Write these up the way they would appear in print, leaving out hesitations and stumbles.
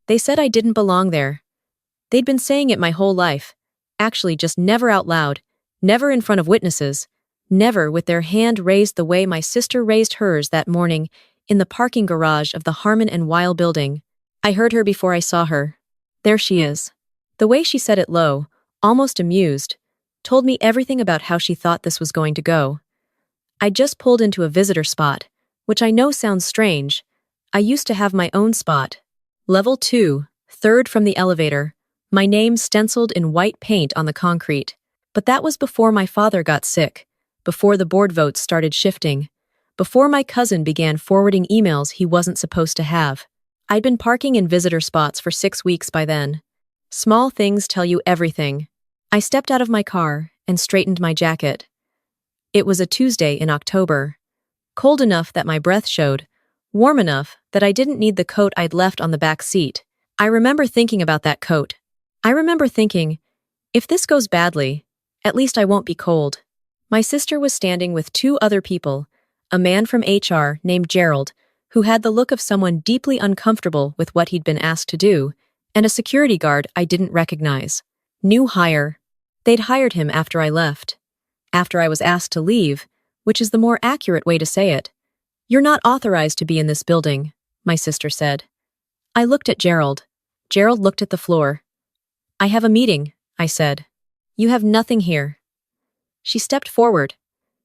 They said I didn't belong there. They'd been saying it my whole life. Actually, just never out loud, never in front of witnesses, never with their hand raised the way my sister raised hers that morning in the parking garage of the Harmon Weil building. I heard her before I saw her. There she is. The way she said it low, almost amused, told me everything about how she thought this was going to go. I just pulled into a visitor spot, which I know sounds strange. I used to have my own spot. Level 2, third from the elevator, my name stenciled in white paint on the concrete. But that was before my father got sick, before the board votes started shifting, before my cousin began forwarding emails he wasn't supposed to have. I'd been parking in visitor spots for 6 weeks by then. Small things tell you everything. I stepped out of my car and straightened my jacket. It was a Tuesday in October. Cold enough that my breath showed, warm enough that I didn't need the coat I'd left on the back seat. I remember thinking about that coat. I remember thinking, if this goes badly, at least I won't be cold. My sister was standing with 2 other people, a man from HR named Gerald, who had the look of someone deeply uncomfortable with what he'd been asked to do, and a security guard I didn't recognize. New hire. They'd hired him after I left. After I was asked to leave, which is the more accurate way to say it. You're not authorized to be in this building, my sister said. I looked at Gerald. Gerald looked at the floor. I have a meeting, I said. You have nothing here. She stepped forward.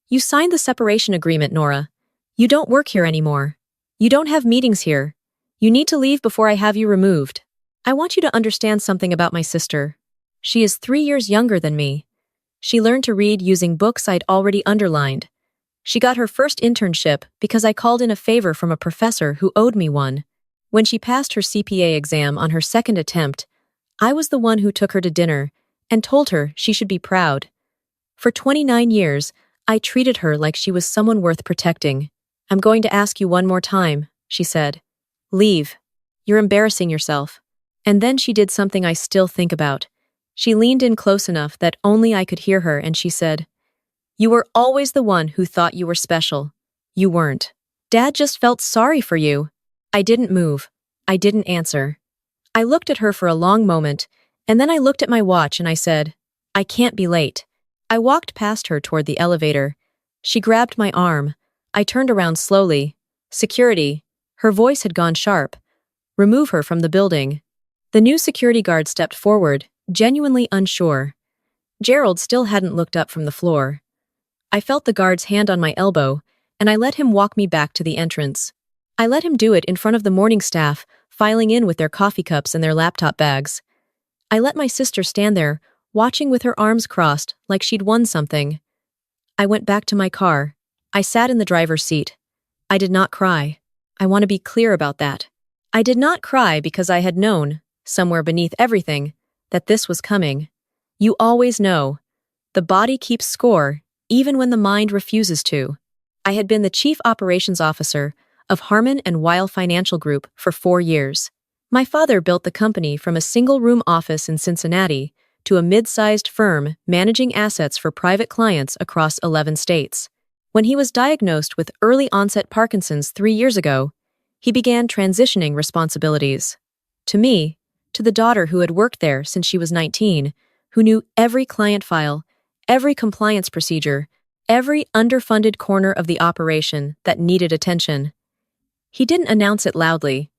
You signed the separation agreement, Nora. You don't work here anymore. You don't have meetings here. You need to leave before I have you removed. I want you to understand something about my sister. She is 3 years younger than me. She learned to read using books I'd already underlined. She got her first internship because I called in a favor from a professor who owed me one. When she passed her CPA exam on her second attempt, I was the one who took her to dinner and told her she should be proud. For 29 years, I treated her like she was someone worth protecting. I'm going to ask you one more time, she said. Leave. You're embarrassing yourself. And then she did something I still think about. She leaned in close enough that only I could hear her and she said, You were always the one who thought you were special. You weren't. Dad just felt sorry for you. I didn't move. I didn't answer. I looked at her for a long moment, and then I looked at my watch and I said, I can't be late. I walked past her toward the elevator. She grabbed my arm. I turned around slowly. Security. Her voice had gone sharp. Remove her from the building. The new security guard stepped forward, genuinely unsure. Gerald still hadn't looked up from the floor. I felt the guard's hand on my elbow, and I let him walk me back to the entrance. I let him do it in front of the morning staff, filing in with their coffee cups and their laptop bags. I let my sister stand there, watching with her arms crossed like she'd won something. I went back to my car. I sat in the driver's seat. I did not cry. I want to be clear about that. I did not cry because I had known, somewhere beneath everything, that this was coming. You always know. The body keeps score, even when the mind refuses to. I had been the chief operations officer of Harmon Weil Financial Group for 4 years. My father built the company from a single-room office in Cincinnati to a mid-sized firm managing assets for private clients across 11 states. When he was diagnosed with early-onset Parkinson's 3 years ago, he began transitioning responsibilities. To me, to the daughter who had worked there since she was 19, who knew every client file, every compliance procedure, every underfunded corner of the operation that needed attention. He didn't announce it loudly.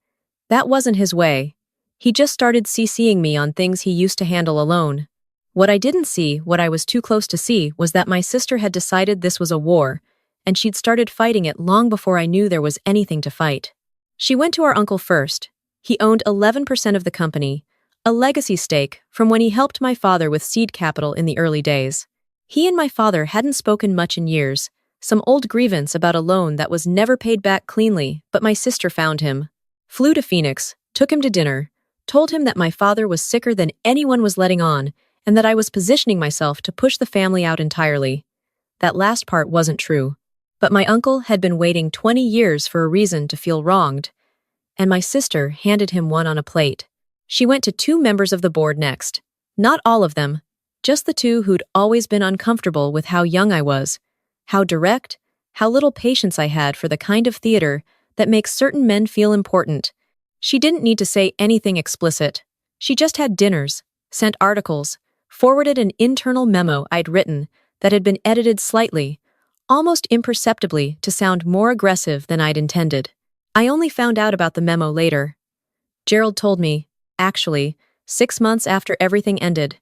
That wasn't his way. He just started CCing me on things he used to handle alone. What I didn't see, what I was too close to see, was that my sister had decided this was a war, and she'd started fighting it long before I knew there was anything to fight. She went to our uncle first. He owned 11% of the company, a legacy stake from when he helped my father with seed capital in the early days. He and my father hadn't spoken much in years, some old grievance about a loan that was never paid back cleanly, but my sister found him, flew to Phoenix, took him to dinner, told him that my father was sicker than anyone was letting on, and that I was positioning myself to push the family out entirely. That last part wasn't true. But my uncle had been waiting 20 years for a reason to feel wronged, and my sister handed him one on a plate. She went to 2 members of the board next. Not all of them, just the 2 who'd always been uncomfortable with how young I was, how direct, how little patience I had for the kind of theater that makes certain men feel important. She didn't need to say anything explicit. She just had dinners, sent articles, forwarded an internal memo I'd written that had been edited slightly, almost imperceptibly to sound more aggressive than I'd intended. I only found out about the memo later. Gerald told me, actually, 6 months after everything ended.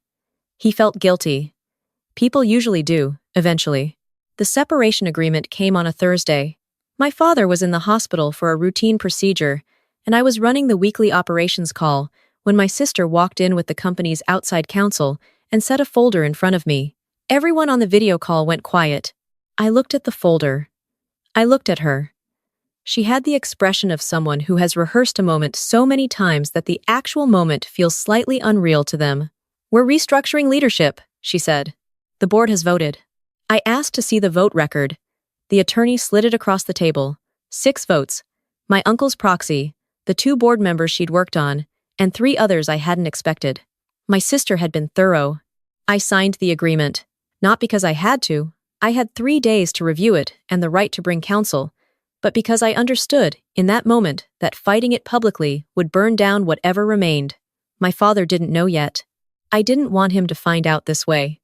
He felt guilty. People usually do, eventually. The separation agreement came on a Thursday. My father was in the hospital for a routine procedure, and I was running the weekly operations call when my sister walked in with the company's outside counsel and set a folder in front of me. Everyone on the video call went quiet. I looked at the folder. I looked at her. She had the expression of someone who has rehearsed a moment so many times that the actual moment feels slightly unreal to them. "We're restructuring leadership," she said. "The board has voted." I asked to see the vote record. The attorney slid it across the table. 6 votes. My uncle's proxy, the 2 board members she'd worked on, and 3 others I hadn't expected. My sister had been thorough. I signed the agreement. Not because I had to. I had 3 days to review it and the right to bring counsel, but because I understood, in that moment, that fighting it publicly would burn down whatever remained. My father didn't know yet. I didn't want him to find out this way.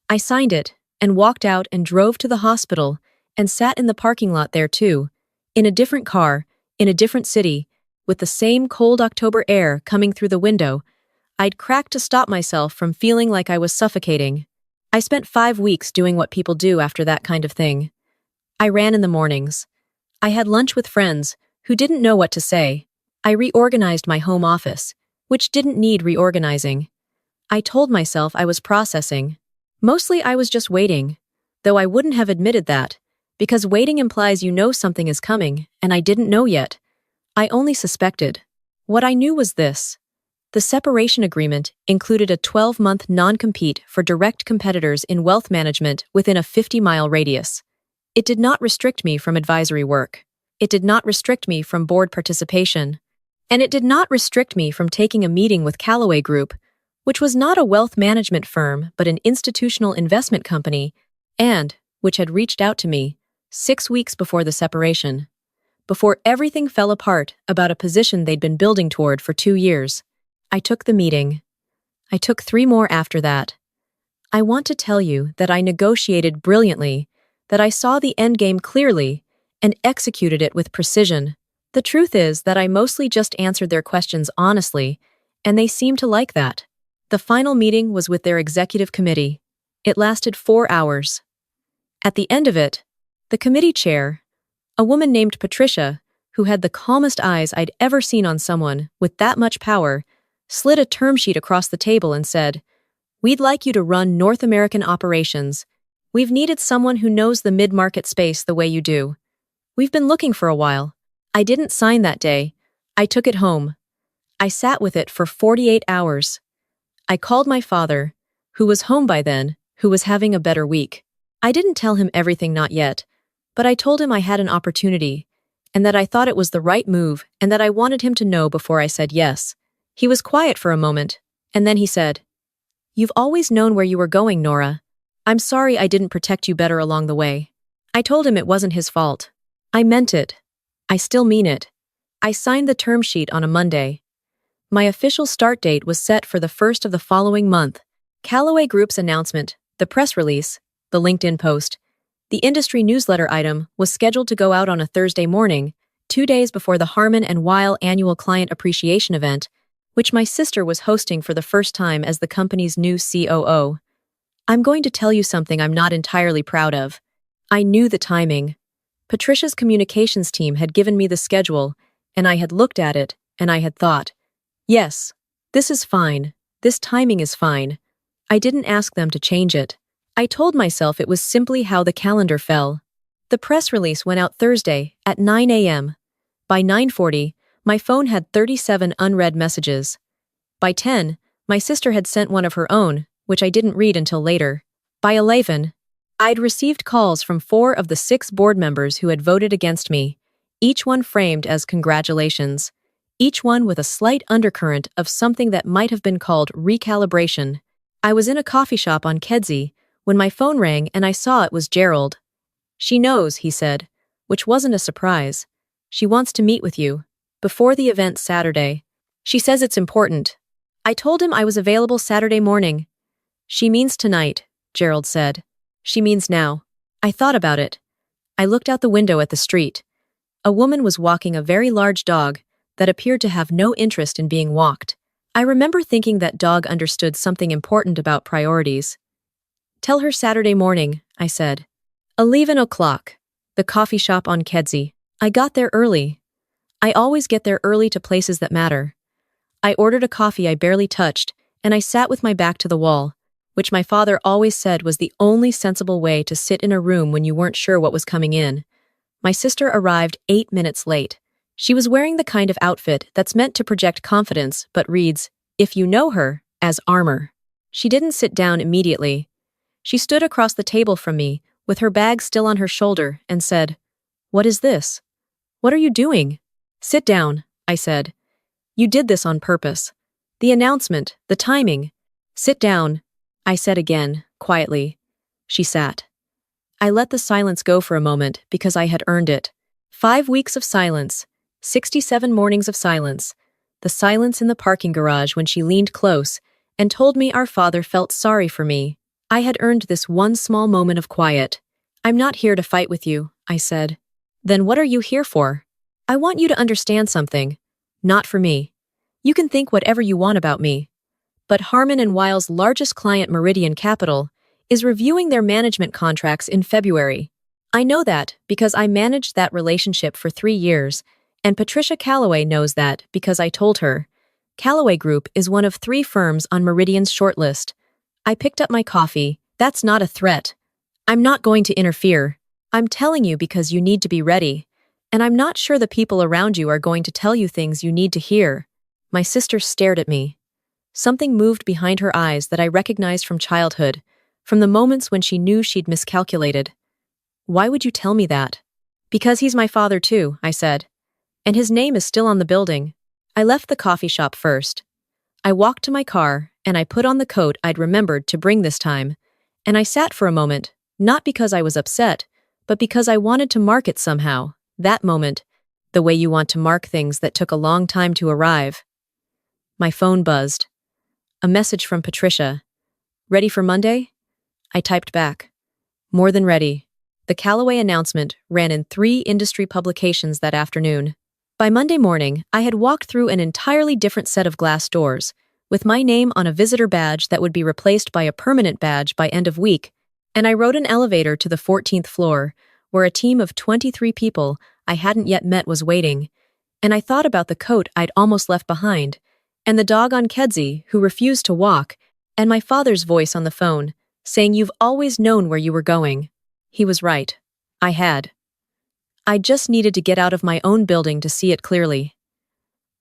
I signed it, and walked out and drove to the hospital, and sat in the parking lot there too, in a different car, in a different city, with the same cold October air coming through the window. I'd cracked to stop myself from feeling like I was suffocating. I spent 5 weeks doing what people do after that kind of thing. I ran in the mornings. I had lunch with friends who didn't know what to say. I reorganized my home office, which didn't need reorganizing. I told myself I was processing. Mostly I was just waiting, though I wouldn't have admitted that, because waiting implies you know something is coming, and I didn't know yet. I only suspected. What I knew was this. The separation agreement included a 12-month non-compete for direct competitors in wealth management within a 50-mile radius. It did not restrict me from advisory work. It did not restrict me from board participation. And it did not restrict me from taking a meeting with Callaway Group, which was not a wealth management firm but an institutional investment company, and which had reached out to me 6 weeks before the separation, before everything fell apart about a position they'd been building toward for 2 years. I took the meeting. I took 3 more after that. I want to tell you that I negotiated brilliantly, that I saw the endgame clearly, and executed it with precision. The truth is that I mostly just answered their questions honestly, and they seemed to like that. The final meeting was with their executive committee. It lasted 4 hours. At the end of it, the committee chair, a woman named Patricia, who had the calmest eyes I'd ever seen on someone with that much power, slid a term sheet across the table and said, "We'd like you to run North American operations. We've needed someone who knows the mid-market space the way you do. We've been looking for a while." I didn't sign that day. I took it home. I sat with it for 48 hours. I called my father, who was home by then, who was having a better week. I didn't tell him everything, not yet, but I told him I had an opportunity, and that I thought it was the right move, and that I wanted him to know before I said yes. He was quiet for a moment, and then he said, "You've always known where you were going, Nora. I'm sorry I didn't protect you better along the way." I told him it wasn't his fault. I meant it. I still mean it. I signed the term sheet on a Monday. My official start date was set for the 1st of the following month. Callaway Group's announcement, the press release, the LinkedIn post, the industry newsletter item was scheduled to go out on a Thursday morning, 2 days before the Harmon Weil annual client appreciation event, which my sister was hosting for the first time as the company's new COO. I'm going to tell you something I'm not entirely proud of. I knew the timing. Patricia's communications team had given me the schedule, and I had looked at it, and I had thought, yes, this is fine. This timing is fine. I didn't ask them to change it. I told myself it was simply how the calendar fell. The press release went out Thursday at 9 a.m. By 9:40, my phone had 37 unread messages. By 10, my sister had sent one of her own, which I didn't read until later. By 11, I'd received calls from 4 of the 6 board members who had voted against me, each one framed as congratulations, each one with a slight undercurrent of something that might have been called recalibration. I was in a coffee shop on Kedzie when my phone rang and I saw it was Gerald. "She knows," he said, which wasn't a surprise. "She wants to meet with you." before the event Saturday. She says it's important. I told him I was available Saturday morning. She means tonight, Gerald said. She means now. I thought about it. I looked out the window at the street. A woman was walking a very large dog that appeared to have no interest in being walked. I remember thinking that dog understood something important about priorities. Tell her Saturday morning, I said. 11 o'clock. The coffee shop on Kedzie. I got there early. I always get there early to places that matter. I ordered a coffee I barely touched, and I sat with my back to the wall, which my father always said was the only sensible way to sit in a room when you weren't sure what was coming in. My sister arrived 8 minutes late. She was wearing the kind of outfit that's meant to project confidence but reads, if you know her, as armor. She didn't sit down immediately. She stood across the table from me, with her bag still on her shoulder, and said, "What is this? What are you doing?" "Sit down," I said. "You did this on purpose. The announcement, the timing." "Sit down," I said again, quietly. She sat. I let the silence go for a moment because I had earned it. 5 weeks of silence, 67 mornings of silence, the silence in the parking garage when she leaned close and told me our father felt sorry for me. I had earned this one small moment of quiet. "I'm not here to fight with you," I said. "Then what are you here for?" "I want you to understand something. Not for me. You can think whatever you want about me. But Harmon Weil's largest client, Meridian Capital, is reviewing their management contracts in February. I know that because I managed that relationship for 3 years, and Patricia Calloway knows that because I told her. Calloway Group is one of 3 firms on Meridian's shortlist. I picked up my coffee. That's not a threat. I'm not going to interfere. I'm telling you because you need to be ready. And I'm not sure the people around you are going to tell you things you need to hear. My sister stared at me. Something moved behind her eyes that I recognized from childhood, from the moments when she knew she'd miscalculated. "Why would you tell me that?" "Because he's my father too," I said. "And his name is still on the building." I left the coffee shop first. I walked to my car, and I put on the coat I'd remembered to bring this time, and I sat for a moment, not because I was upset, but because I wanted to mark it somehow, that moment, the way you want to mark things that took a long time to arrive. My phone buzzed. A message from Patricia. "Ready for Monday?" I typed back. "More than ready." The Calloway announcement ran in 3 industry publications that afternoon. By Monday morning, I had walked through an entirely different set of glass doors, with my name on a visitor badge that would be replaced by a permanent badge by end of week, and I rode an elevator to the 14th floor, where a team of 23 people I hadn't yet met was waiting, and I thought about the coat I'd almost left behind, and the dog on Kedzie who refused to walk, and my father's voice on the phone, saying you've always known where you were going. He was right. I had. I just needed to get out of my own building to see it clearly.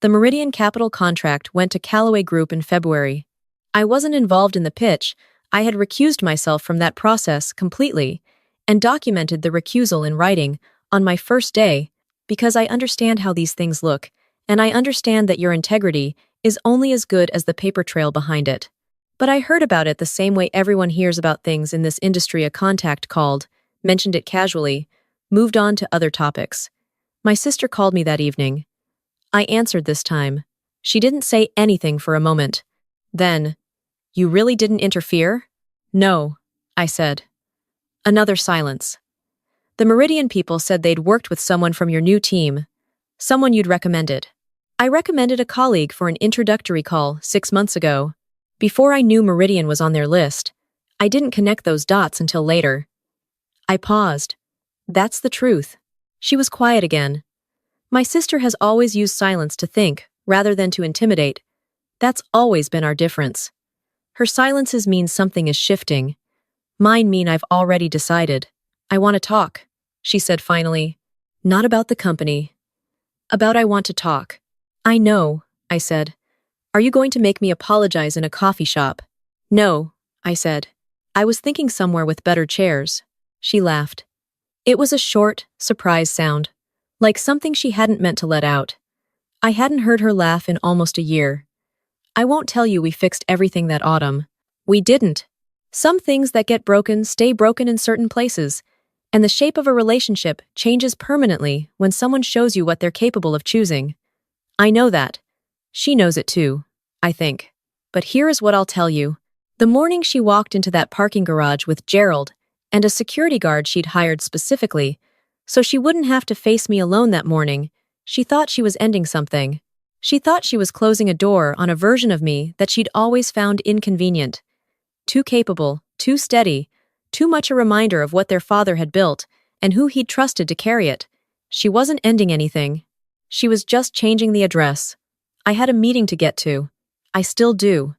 The Meridian Capital contract went to Calloway Group in February. I wasn't involved in the pitch. I had recused myself from that process completely and documented the recusal in writing on my first day because I understand how these things look, and I understand that your integrity is only as good as the paper trail behind it. But I heard about it the same way everyone hears about things in this industry. A contact called, mentioned it casually, moved on to other topics. My sister called me that evening. I answered this time. She didn't say anything for a moment. Then, "You really didn't interfere?" "No," I said. Another silence. "The Meridian people said they'd worked with someone from your new team. Someone you'd recommended." "I recommended a colleague for an introductory call 6 months ago. Before I knew Meridian was on their list. I didn't connect those dots until later." I paused. "That's the truth." She was quiet again. My sister has always used silence to think, rather than to intimidate. That's always been our difference. Her silences mean something is shifting. Mine mean I've already decided. "I want to talk," she said finally. "Not about the company. About I want to talk." "I know," I said. "Are you going to make me apologize in a coffee shop?" "No," I said. "I was thinking somewhere with better chairs." She laughed. It was a short, surprise sound, like something she hadn't meant to let out. I hadn't heard her laugh in almost a year. "I won't tell you we fixed everything that autumn. We didn't. Some things that get broken stay broken in certain places, and the shape of a relationship changes permanently when someone shows you what they're capable of choosing. I know that. She knows it too, I think. But here is what I'll tell you. The morning she walked into that parking garage with Gerald and a security guard she'd hired specifically, so she wouldn't have to face me alone that morning, she thought she was ending something. She thought she was closing a door on a version of me that she'd always found inconvenient. Too capable, too steady, too much a reminder of what their father had built and who he'd trusted to carry it. She wasn't ending anything. She was just changing the address. I had a meeting to get to. I still do.